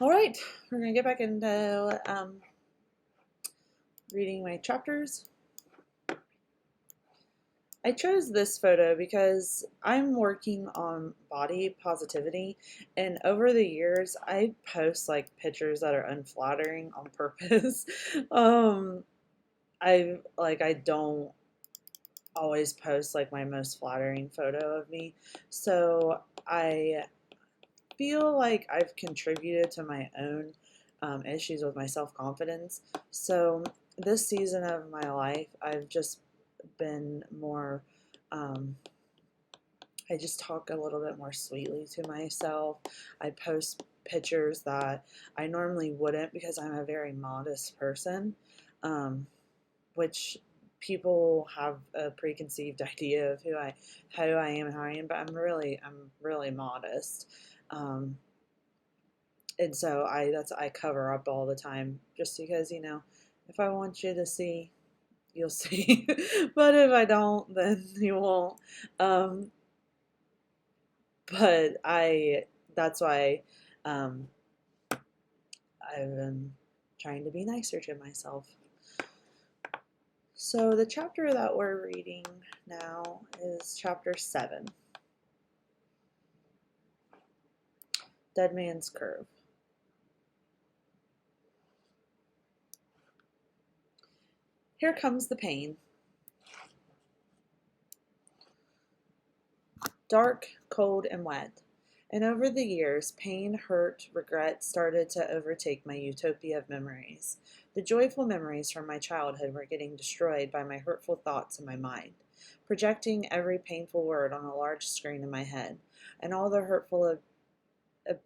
All right, we're going to get back into reading my chapters. I chose this photo because I'm working on body positivity, and over the years, I post like pictures that are unflattering on purpose. um, I don't always post like my most flattering photo of me, so I feel like I've contributed to my own issues with my self confidence. So, this season of my life, I've just been more, um, I just talk a little bit more sweetly to myself. I post pictures that I normally wouldn't because I'm a very modest person, um, which people have a preconceived idea of who I am and how I am, but I'm really modest. Um, and so I cover up all the time just because if I want you to see, you'll see, but if I don't, then you won't. Um, but I That's why um, I've been trying to be nicer to myself. So the chapter that we're reading now is chapter 7, Deadman's Curve. Here comes the pain. Dark, cold, and wet. And over the years, pain, hurt, regret started to overtake my utopia of memories. The joyful memories from my childhood were getting destroyed by my hurtful thoughts in my mind, projecting every painful word on a large screen in my head, and all the hurtful ob-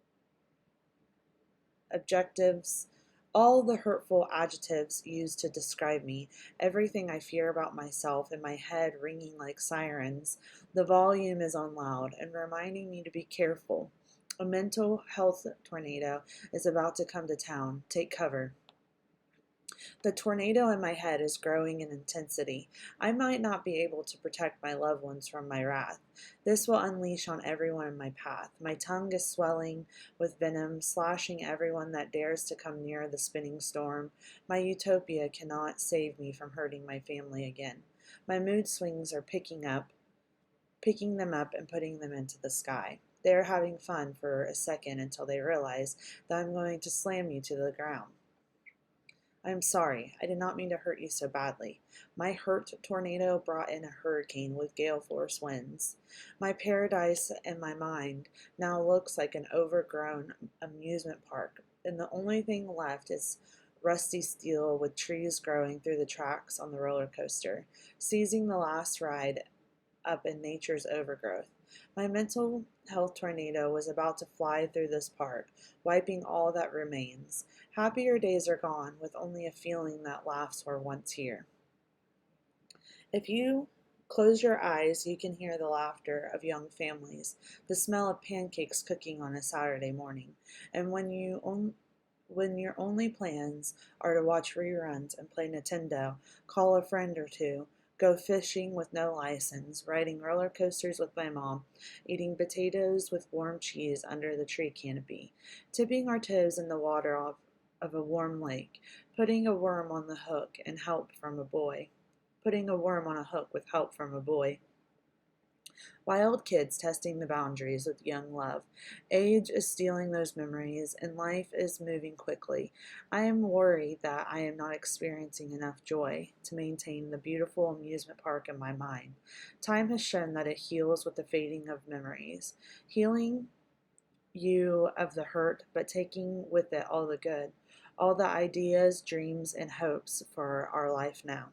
objectives, all the hurtful adjectives used to describe me, everything I fear about myself in my head ringing like sirens. The volume is on loud and reminding me to be careful. A mental health tornado is about to come to town. Take cover. The tornado in my head is growing in intensity. I might not be able to protect my loved ones from my wrath. This will unleash on everyone in my path. My tongue is swelling with venom, slashing everyone that dares to come near the spinning storm. My utopia cannot save me from hurting my family again. My mood swings are picking them up and putting them into the sky. They are having fun for a second until they realize that I'm going to slam you to the ground. I am sorry. I did not mean to hurt you so badly. My hurt tornado brought in a hurricane with gale force winds. My paradise in my mind now looks like an overgrown amusement park, and the only thing left is rusty steel with trees growing through the tracks on the roller coaster, seizing the last ride up in nature's overgrowth. My mental health tornado was about to fly through this park, wiping all that remains. Happier days are gone, with only a feeling that laughs were once here. If you close your eyes, you can hear the laughter of young families, the smell of pancakes cooking on a Saturday morning, and when your only plans are to watch reruns and play Nintendo, call a friend or two, go fishing with no license, riding roller coasters with my mom, eating potatoes with warm cheese under the tree canopy, tipping our toes in the water of a warm lake, putting a worm on the hook and help from a boy. Putting a worm on a hook with help from a boy. Wild kids testing the boundaries with young love. Age is stealing those memories, and life is moving quickly. I am worried that I am not experiencing enough joy to maintain the beautiful amusement park in my mind. Time has shown that it heals with the fading of memories, healing you of the hurt, but taking with it all the good, all the ideas, dreams, and hopes for our life now.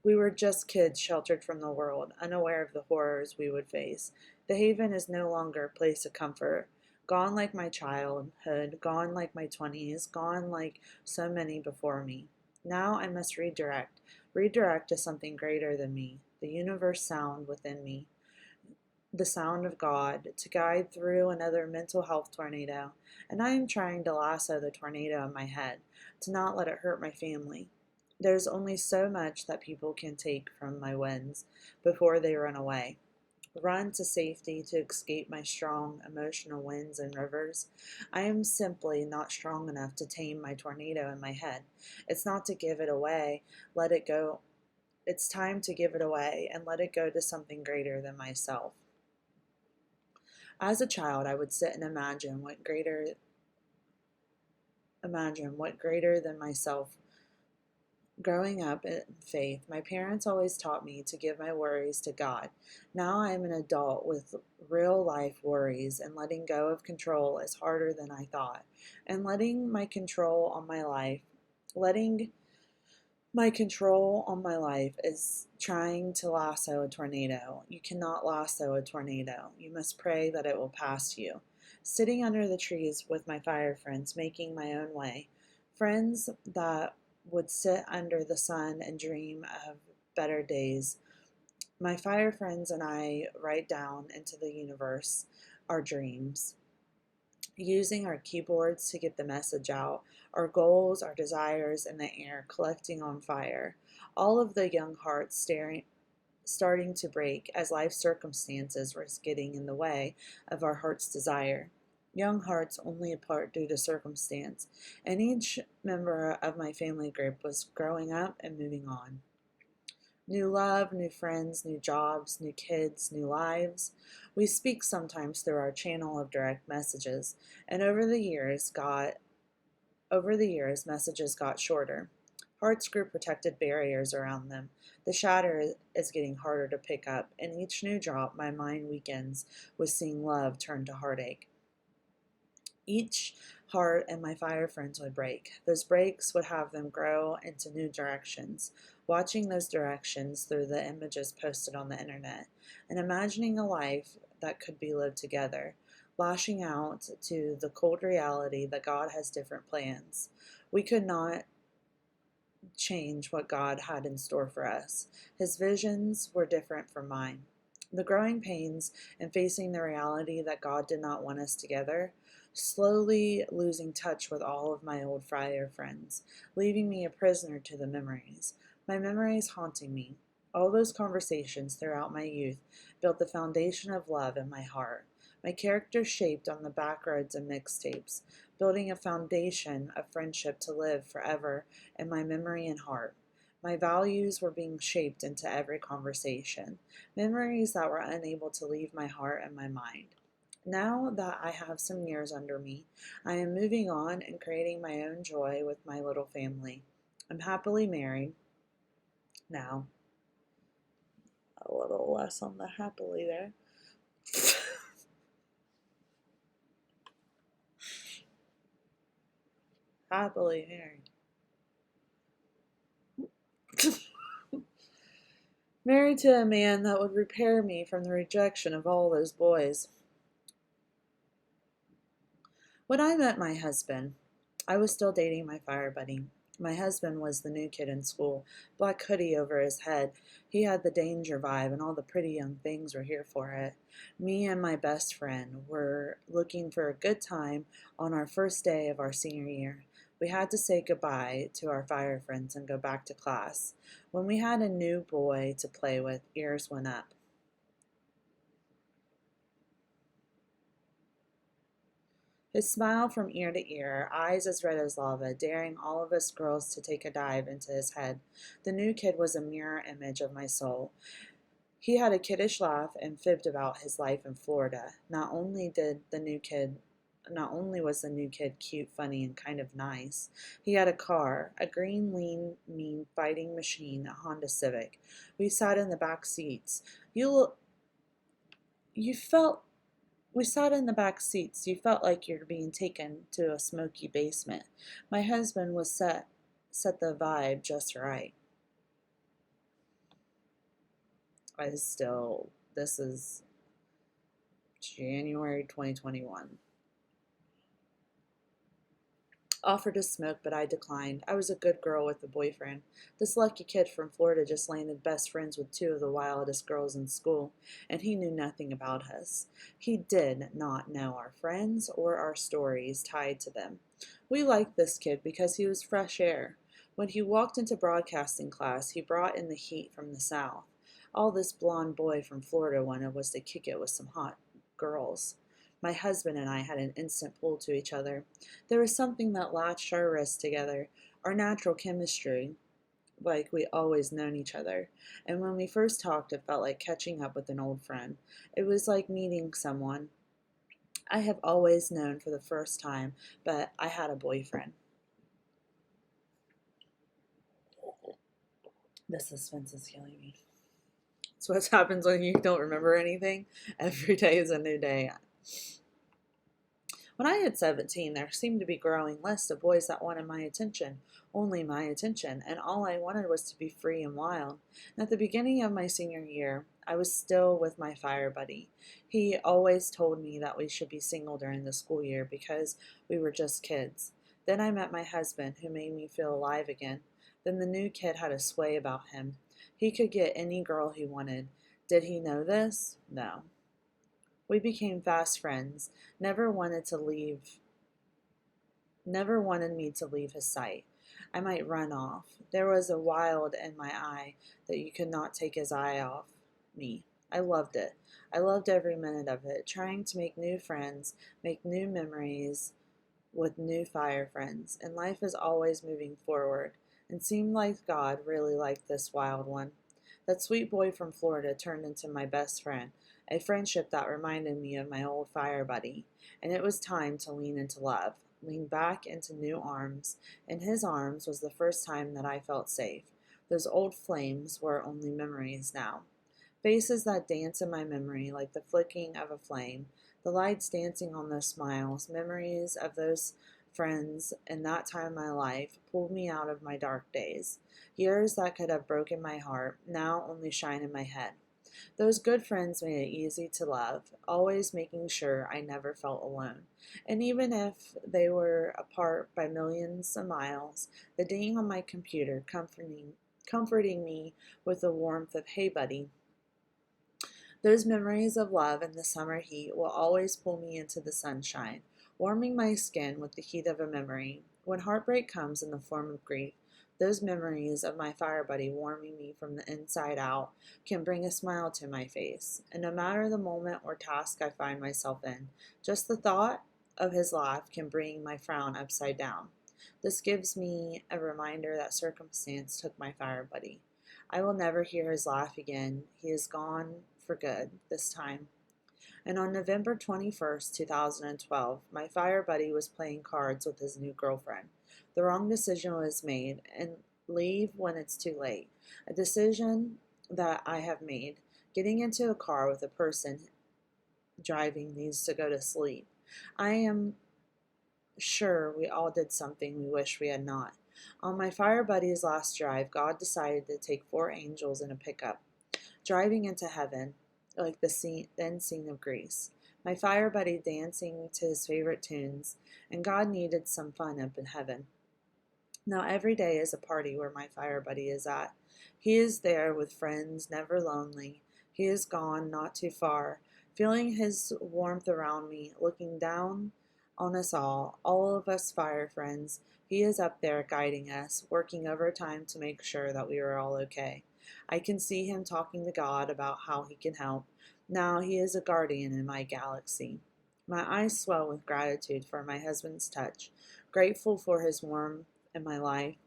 We were just kids sheltered from the world, unaware of the horrors we would face. The haven is no longer a place of comfort. Gone like my childhood, gone like my 20s, gone like so many before me. Now I must redirect to something greater than me, the universe sound within me, the sound of God, to guide through another mental health tornado. And I am trying to lasso the tornado in my head, to not let it hurt my family. There's only so much that people can take from my winds before they run away. run to safety to escape my strong emotional winds and rivers. I am simply not strong enough to tame my tornado in my head. It's not to give it away, let it go. It's time to give it away and let it go to something greater than myself. As a child, I would sit and imagine what greater than myself. Growing up in faith, my parents always taught me to give my worries to God. Now I am an adult with real life worries, and letting go of control is harder than I thought. And letting my control on my life is trying to lasso a tornado. You cannot lasso a tornado. You must pray that it will pass you. Sitting under the trees with my fire friends, making my own way. Friends that would sit under the sun and dream of better days. My fire friends and I write down into the universe our dreams, using our keyboards to get the message out, our goals, our desires in the air, collecting on fire. All of the young hearts starting to break as life circumstances were getting in the way of our heart's desire. Young hearts only apart due to circumstance, and each member of my family group was growing up and moving on. New love, new friends, new jobs, new kids, new lives. We speak sometimes through our channel of direct messages, and over the years messages got shorter. Hearts grew protected barriers around them. The shatter is getting harder to pick up, and each new drop my mind weakens with seeing love turn to heartache. Each heart and my fire friends would break. Those breaks would have them grow into new directions. Watching those directions through the images posted on the internet and imagining a life that could be lived together, lashing out to the cold reality that God has different plans. We could not change what God had in store for us. His visions were different from mine. The growing pains and facing the reality that God did not want us together, slowly losing touch with all of my old friar friends, leaving me a prisoner to the memories. My memories haunting me. All those conversations throughout my youth built the foundation of love in my heart. My character shaped on the back roads and mixtapes, building a foundation of friendship to live forever in my memory and heart. My values were being shaped into every conversation, memories that were unable to leave my heart and my mind. Now that I have some years under me, I am moving on and creating my own joy with my little family. I'm happily married now. A little less on the happily there. Happily married. Married to a man that would repair me from the rejection of all those boys. When I met my husband, I was still dating my fire buddy. My husband was the new kid in school, black hoodie over his head. He had the danger vibe, and all the pretty young things were here for it. Me and my best friend were looking for a good time on our first day of our senior year. We had to say goodbye to our fire friends and go back to class. When we had a new boy to play with, ears went up. His smile from ear to ear, eyes as red as lava, daring all of us girls to take a dive into his head. The new kid was a mirror image of my soul. He had a kiddish laugh and fibbed about his life in Florida. Not only was the new kid cute, funny, and kind of nice, he had a car, a green, lean, mean fighting machine, a Honda Civic. We sat in the back seats. You felt We sat in the back seats. You felt like you're being taken to a smoky basement. My husband was set the vibe just right. This is January 2021. Offered to smoke, but I declined. I was a good girl with a boyfriend. This lucky kid from Florida just landed best friends with two of the wildest girls in school, and he knew nothing about us. He did not know our friends or our stories tied to them. We liked this kid because he was fresh air. When he walked into broadcasting class, he brought in the heat from the South. All this blonde boy from Florida wanted was to kick it with some hot girls. My husband and I had an instant pull to each other. There was something that latched our wrists together, our natural chemistry, like we always known each other. And when we first talked, it felt like catching up with an old friend. It was like meeting someone I have always known for the first time, but I had a boyfriend. The suspense is killing me. It's what happens when you don't remember anything. Every day is a new day. When I hit 17, there seemed to be a growing list of boys that wanted my attention, only my attention, and all I wanted was to be free and wild. And at the beginning of my senior year, I was still with my fire buddy. He always told me that we should be single during the school year because we were just kids. Then I met my husband, who made me feel alive again. Then the new kid had a sway about him. He could get any girl he wanted. Did he know this? No. We became fast friends, never wanted to leave, never wanted me to leave his sight. I might run off. There was a wild in my eye that you could not take his eye off me. I loved it. I loved every minute of it, trying to make new friends, make new memories with new fire friends, and life is always moving forward, and seemed like God really liked this wild one. That sweet boy from Florida turned into my best friend, a friendship that reminded me of my old fire buddy, and it was time to lean into love, lean back into new arms. In his arms was the first time that I felt safe. Those old flames were only memories now. Faces that dance in my memory like the flicking of a flame, the lights dancing on those smiles, memories of those friends in that time of my life pulled me out of my dark days. Years that could have broken my heart now only shine in my head. Those good friends made it easy to love, always making sure I never felt alone. And even if they were apart by millions of miles, the ding on my computer comforting me with the warmth of, "Hey buddy." Those memories of love in the summer heat will always pull me into the sunshine, warming my skin with the heat of a memory. When heartbreak comes in the form of grief, those memories of my fire buddy warming me from the inside out can bring a smile to my face. And no matter the moment or task I find myself in, just the thought of his laugh can bring my frown upside down. This gives me a reminder that circumstance took my fire buddy. I will never hear his laugh again. He is gone for good this time. And on November 21st, 2012, my fire buddy was playing cards with his new girlfriend. The wrong decision was made, and leave when it's too late. A decision that I have made. Getting into a car with a person driving needs to go to sleep. I am sure we all did something we wish we had not. On my fire buddy's last drive, God decided to take 4 angels in a pickup, driving into heaven, like the then scene of Greece. My fire buddy dancing to his favorite tunes, and God needed some fun up in heaven. Now every day is a party where my fire buddy is at. He is there with friends, never lonely. He is gone, not too far, feeling his warmth around me, looking down on us all of us fire friends. He is up there guiding us, working overtime to make sure that we are all okay. I can see him talking to God about how he can help. Now he is a guardian in my galaxy. My eyes swell with gratitude for my husband's touch, grateful for his warmth in my life,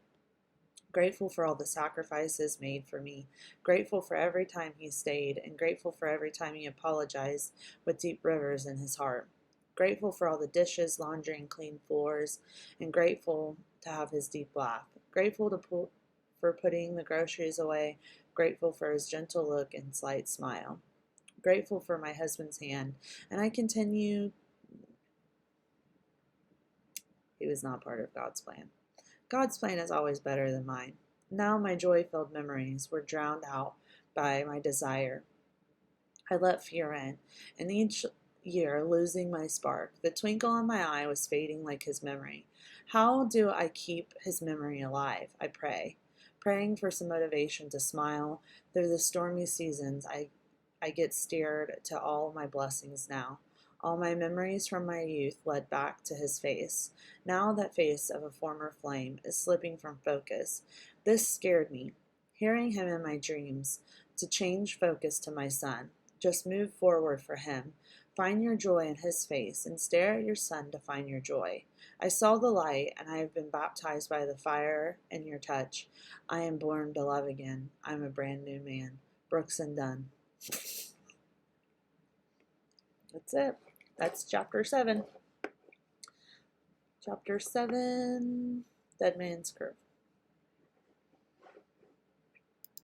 grateful for all the sacrifices made for me, grateful for every time he stayed, and grateful for every time he apologized with deep rivers in his heart. Grateful for all the dishes, laundry, and clean floors, and grateful to have his deep laugh. Grateful for putting the groceries away, grateful for his gentle look and slight smile. Grateful for my husband's hand, and I continue. He was not part of God's plan. God's plan is always better than mine. Now my joy-filled memories were drowned out by my desire. I let fear in, and each year losing my spark. The twinkle in my eye was fading like his memory. How do I keep his memory alive? I pray, praying for some motivation to smile through the stormy seasons. I get steered to all my blessings now. All my memories from my youth led back to his face. Now that face of a former flame is slipping from focus. This scared me. Hearing him in my dreams to change focus to my son. Just move forward for him. Find your joy in his face and stare at your son to find your joy. I saw the light, and I have been baptized by the fire in your touch. I am born to love again. I'm a brand new man. Brooks and Dunn. That's it. That's chapter 7. Chapter 7, Deadman's Curve.